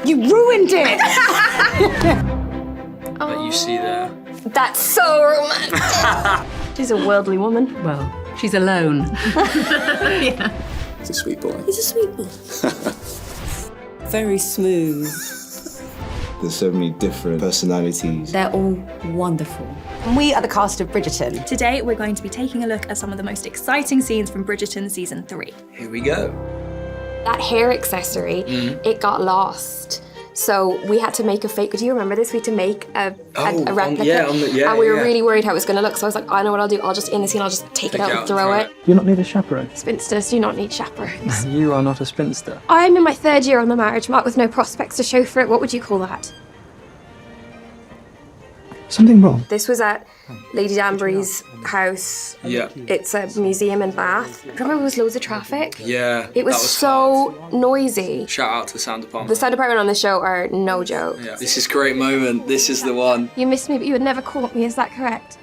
You ruined it! That you see there. That's so romantic. She's a worldly woman. Well, she's alone. He's a sweet boy. He's a sweet boy. Very smooth. There's so many different personalities. They're all wonderful. And we are the cast of Bridgerton. Today, we're going to be taking a look at some of the most exciting scenes from Bridgerton Season 3. Here we go. That hair accessory, it got lost. So we had to make a fake. Do you remember this? We had to make a replica. And we were really worried how it was going to look. So I was like, I know what I'll do. I'll just, in the scene, I'll just take it out and throw it. Do you not need a chaperone? Spinsters do not need chaperones. You are not a spinster. I'm in my 3rd year on the marriage mark with no prospects to show for it. What would you call that? Something wrong? This was at Lady Danbury's house. Yeah. It's a museum in Bath. Remember there was loads of traffic? Yeah. It was so noisy. Shout out to the sound department. The sound department on the show are no joke. Yeah. This is a great moment. This is the one. You missed me, but you had never caught me, is that correct?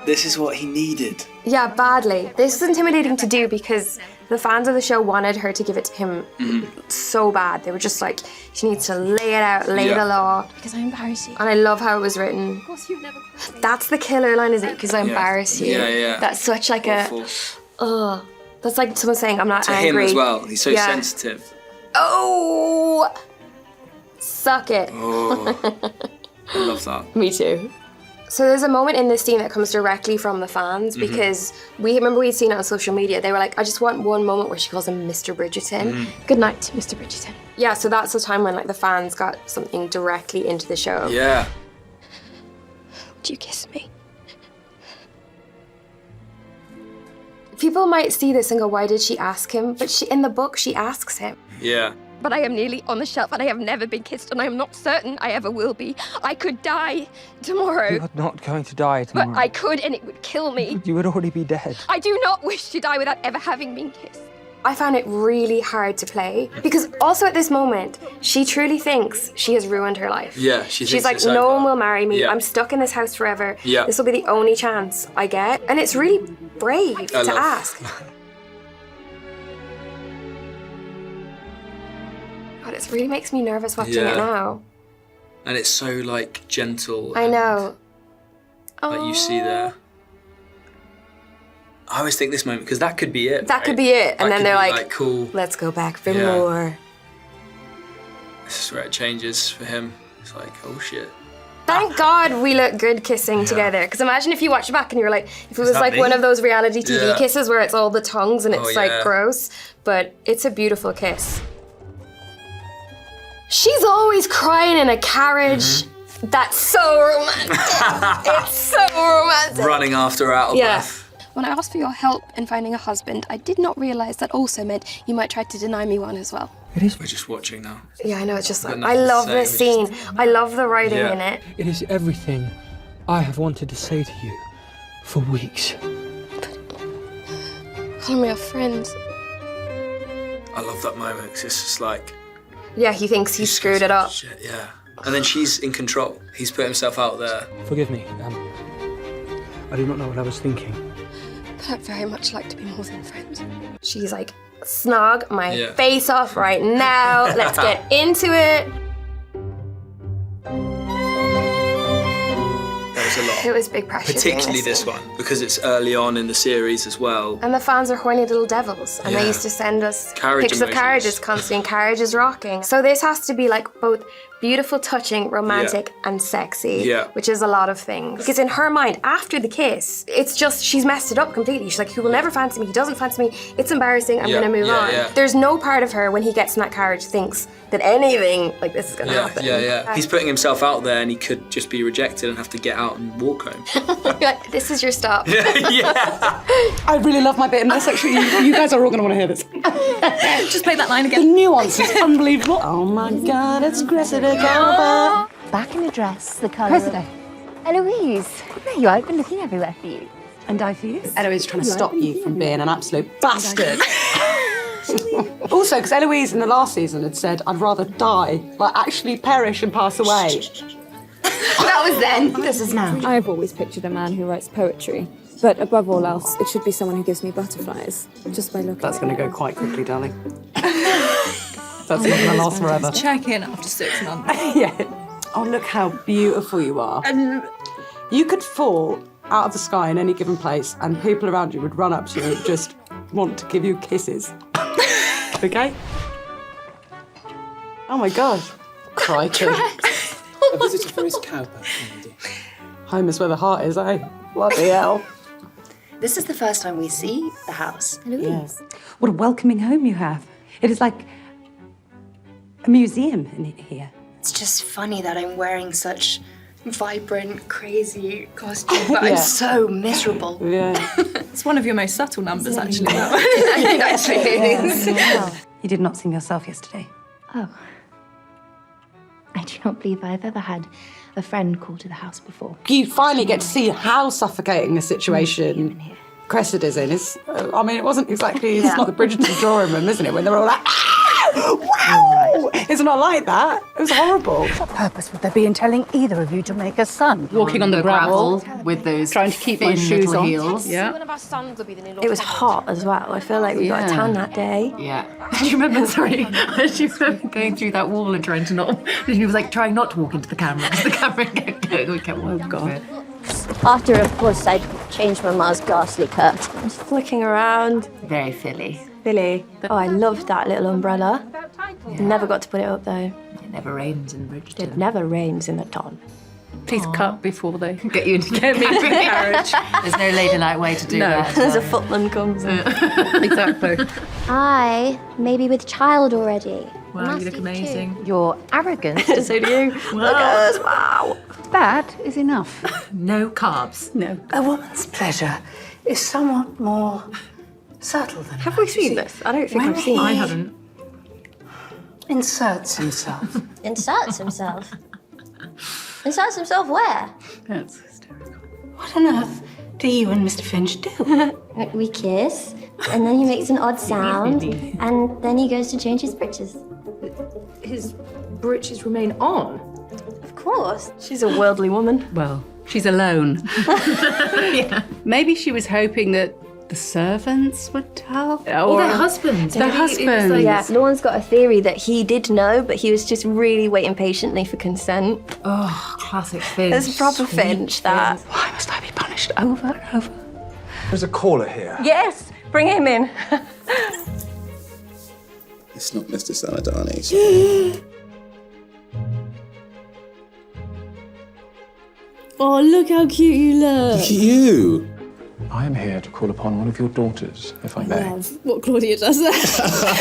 This is what he needed. Yeah, badly. This was intimidating to do because the fans of the show wanted her to give it to him so bad. They were just like, she needs to lay it out, lay the law. Because I embarrass you. And I love how it was written. Of course you've never... That's the killer line, is it? Because I embarrass you. Yeah, yeah. That's such like Awful. That's like someone saying, I'm not To angry. him as well. He's so sensitive. Oh! Suck it. Oh. I love that. Me too. So there's a moment in this scene that comes directly from the fans because we'd seen it on social media. They were like, I just want one moment where she calls him Mr. Bridgerton. Good night, Mr. Bridgerton. Yeah, so that's the time when like the fans got something directly into the show. Yeah. Would you kiss me? People might see this and go, why did she ask him? But in the book, she asks him. Yeah. But I am nearly on the shelf and I have never been kissed and I am not certain I ever will be. I could die tomorrow. You are not going to die tomorrow. But I could and it would kill me. You would already be dead. I do not wish to die without ever having been kissed. I found it really hard to play because also at this moment, she truly thinks she has ruined her life. Yeah, she's like, it's no over. one will marry me. Yeah. I'm stuck in this house forever. Yeah. This will be the only chance I get. And it's really brave to ask. God, it really makes me nervous watching it now. And it's so like gentle. I know. That you see there. I always think this moment, because that could be it. That could be it. And then they're like, cool. Let's go back for more. This is where it changes for him. It's like, oh shit. Thank God we look good kissing together. Because imagine if you watch it back and you were like, if it was that like me? one of those reality TV kisses where it's all the tongues and it's like yeah. gross. But it's a beautiful kiss. She's always crying in a carriage. That's so romantic. It's so romantic. Running after her out of breath. When I asked for your help in finding a husband, I did not realise that also meant you might try to deny me one as well. It is. We're just watching now. Yeah, I know, it's just like, Got I nothing to love say, this scene. I love the writing Yeah. in it. It is everything I have wanted to say to you for weeks. Call me a friend. I love that moment, because it's just like... Yeah, he thinks he screwed it up. Shit, yeah. And then she's in control. He's put himself out there. Forgive me. I do not know what I was thinking. But I'd very much like to be more than friends. She's like, snog my face off right now. Let's get into it. There was a lot. It was big pressure. Particularly this one, because it's early on in the series as well. And the fans are horny little devils. And they used to send us pictures of carriages constantly, and carriages rocking. So this has to be like both beautiful, touching, romantic, and sexy, which is a lot of things. Because in her mind, after the kiss, it's just, she's messed it up completely. She's like, he will never fancy me, he doesn't fancy me, it's embarrassing, I'm gonna move on. There's no part of her when he gets in that carriage thinks that anything like this is gonna happen. He's putting himself out there and he could just be rejected and have to get out and walk home. Like, this is your stop. I really love my bit in this, actually. You guys are all going to want to hear this. Just play that line The again. nuance is unbelievable. Oh my God, it's Cressida Galba. Back in a dress, the colour Cressida. Eloise, there you are. I've been looking everywhere for you. And I for you. Eloise is trying to stop you from being an absolute bastard. Also, because Eloise in the last season had said, I'd rather die, like actually perish and pass away. That was then. This is now. I've always pictured a man who writes poetry. But above all else, it should be someone who gives me butterflies, just by looking. That's going to go quite quickly, darling. That's not going to last forever. Check in after 6 months. Yeah. Oh, look how beautiful you are. You could fall out of the sky in any given place and people around you would run up to you and just want to give you kisses. Okay? Oh my God. Crikey. A visitor from his cowbell. Home is where the heart is, eh? Bloody hell. This is the first time we see the house. Yes. What a welcoming home you have. It is like a museum in here. It's just funny that I'm wearing such vibrant, crazy costume, but I'm so miserable. Yeah. It's one of your most subtle numbers, actually. You did not sing yourself yesterday. Oh. I do not believe I've ever had a friend call to the house before. You finally get to see how suffocating a situation Cressida is in. It's, I mean, it wasn't exactly, it's not the Bridgerton drawing room, isn't it? When they're all like, wow! It's not like that. It was horrible. What purpose would there be in telling either of you to make a son? Walking on the gravel with those trying to keep my shoes on. Heels. Yeah. It was hot as well. I feel like we got a tan that day. Yeah. Do you remember, sorry, do you remember going through that wall and trying to not, he was like trying not to walk into the camera because the camera kept going, we kept walking. Oh, God. After, of course, I'd changed Mama's ghastly curtain. I'm just looking around. Very Philly. Billy. Oh, I loved that little umbrella. Never got to put it up though. It never rains in Bridgerton. It never rains in the ton. Please cut before they get you into the carriage. There's no ladylike way to do that. As a footman comes in. Exactly. I may be with child already. Wow, you look amazing. You're arrogant. So do you. Look at us, wow. That is enough. No carbs. No. A woman's pleasure is somewhat more subtle than Have we seen this? I don't think I've seen it. I haven't. Inserts himself. Inserts himself. Inserts himself where? That's hysterical. What on earth do you and Mr. Finch do? We kiss, and then he makes an odd sound, and then he goes to change his breeches. His breeches remain on. Of course. She's a worldly woman. Well, she's alone. Yeah. Maybe she was hoping that the servants would tell. Or their husbands. Their husbands. Yeah, Lauren's got a theory that he did know, but he was just really waiting patiently for consent. Oh, classic Finch. It's proper Finch, that. Why must I be punished over and over? There's a caller here. Yes, bring him in. It's not Mr. Saladani. Oh, look how cute you look. Look at you. I am here to call upon one of your daughters, if I may. Love what Claudia does there.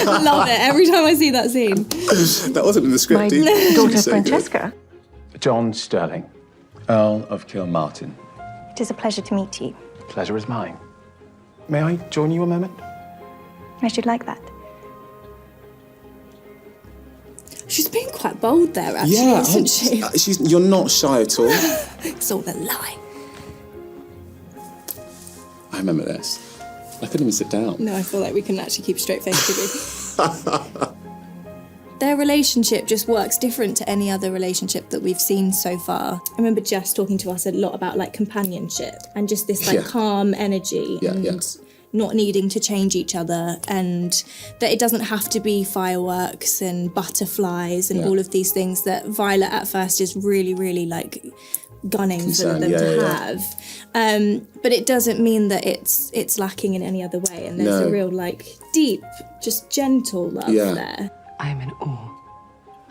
Love it every time I see that scene. That wasn't in the script either. My daughter So Francesca. John Sterling, Earl of Kilmartin. It is a pleasure to meet you. The pleasure is mine. May I join you a moment? I should like that. She's been quite bold there, actually, isn't she? You're not shy at all. It's all a lie. I remember this. I couldn't even sit down. No, I feel like we couldn't actually keep a straight face, could we? Their relationship just works different to any other relationship that we've seen so far. I remember Jess talking to us a lot about like companionship and just this like calm energy and not needing to change each other, and that it doesn't have to be fireworks and butterflies and all of these things that Violet at first is really, really like gunning for them to have. But it doesn't mean that it's lacking in any other way, and there's a real like deep, just gentle love there. I am in awe.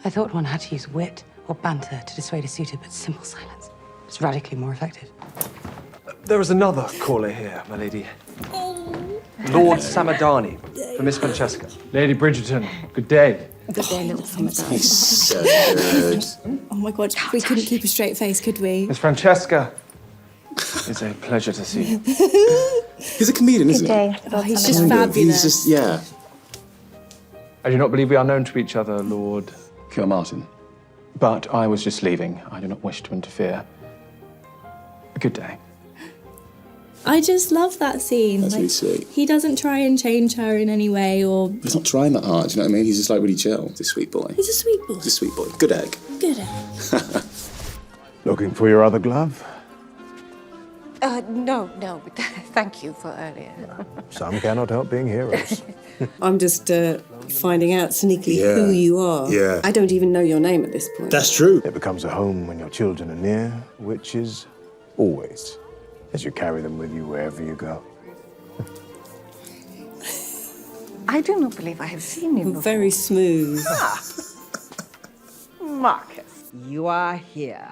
I thought one had to use wit or banter to dissuade a suitor, but simple silence is radically more effective. There is another caller here, my lady. Lord Samadani, for Miss Francesca. Lady Bridgerton, good day. Good day, little Samadani. He's so good. Oh my God, we couldn't keep a straight face, could we? Miss Francesca, it's a pleasure to see you. He's a comedian, isn't he? Good day. Oh, he's just fabulous. He's just, I do not believe we are known to each other, Lord Kilmartin. But I was just leaving. I do not wish to interfere. Good day. I just love that scene. That's really sweet. He doesn't try and change her in any way, or... He's not trying that hard, do you know what I mean? He's just like really chill. He's a sweet boy. He's a sweet boy. He's a sweet boy. Good egg. Good egg. Looking for your other glove? No, but thank you for earlier. Some cannot help being heroes. I'm just finding out sneakily who you are. Yeah. I don't even know your name at this point. That's true. It becomes a home when your children are near, which is always, as you carry them with you wherever you go. I do not believe I have seen you before. Very smooth. Marcus, you are here.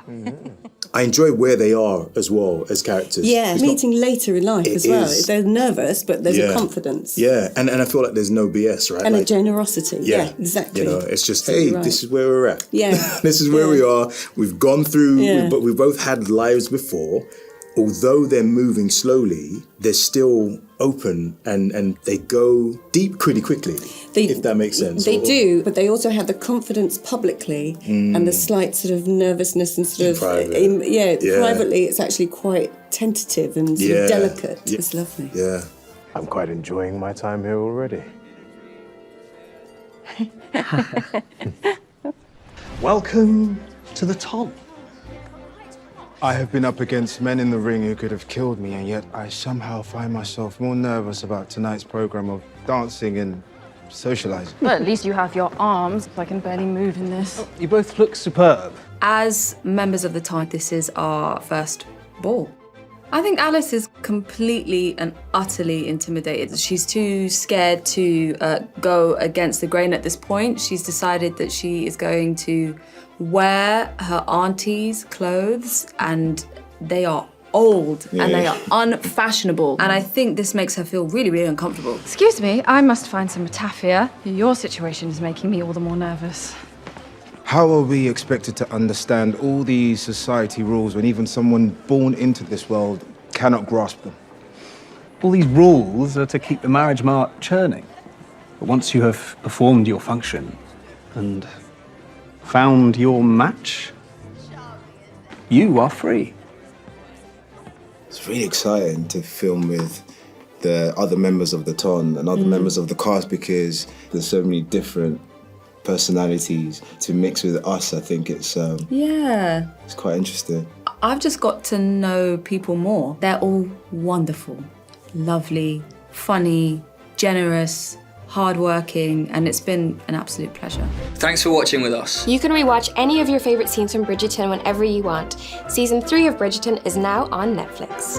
I enjoy where they are as well as characters. Yeah, It's meeting later in life as well. is. They're nervous, but there's a confidence. Yeah, and I feel like there's no BS, right? And like, a generosity. Yeah, exactly. You know, it's just, hey, Right. this is where we're at. Yeah. This is where we are. We've gone through, but we've both had lives before. Although they're moving slowly, they're still open and they go deep pretty quickly, if that makes sense. They do, but they also have the confidence publicly and the slight sort of nervousness and sort of... privately it's actually quite tentative and sort of delicate. Yeah. It's lovely. Yeah. I'm quite enjoying my time here already. Welcome to the Ton. I have been up against men in the ring who could have killed me, and yet I somehow find myself more nervous about tonight's program of dancing and socializing. Well, at least you have your arms. I can barely move in this. You both look superb. As members of the Ton, this is our first ball. I think Alice is completely and utterly intimidated. She's too scared to go against the grain at this point. She's decided that she is going to wear her auntie's clothes, and they are old and they are unfashionable. And I think this makes her feel really, really uncomfortable. Excuse me, I must find some raffia. Your situation is making me all the more nervous. How are we expected to understand all these society rules when even someone born into this world cannot grasp them? All these rules are to keep the marriage mart churning. But once you have performed your function and found your match, you are free. It's really exciting to film with the other members of the Ton and other members of the cast, because there's so many different personalities to mix with us. I think it's quite interesting. I've just got to know people more. They're all wonderful, lovely, funny, generous, hardworking, and it's been an absolute pleasure. Thanks for watching with us. You can rewatch any of your favourite scenes from Bridgerton whenever you want. Season 3 of Bridgerton is now on Netflix.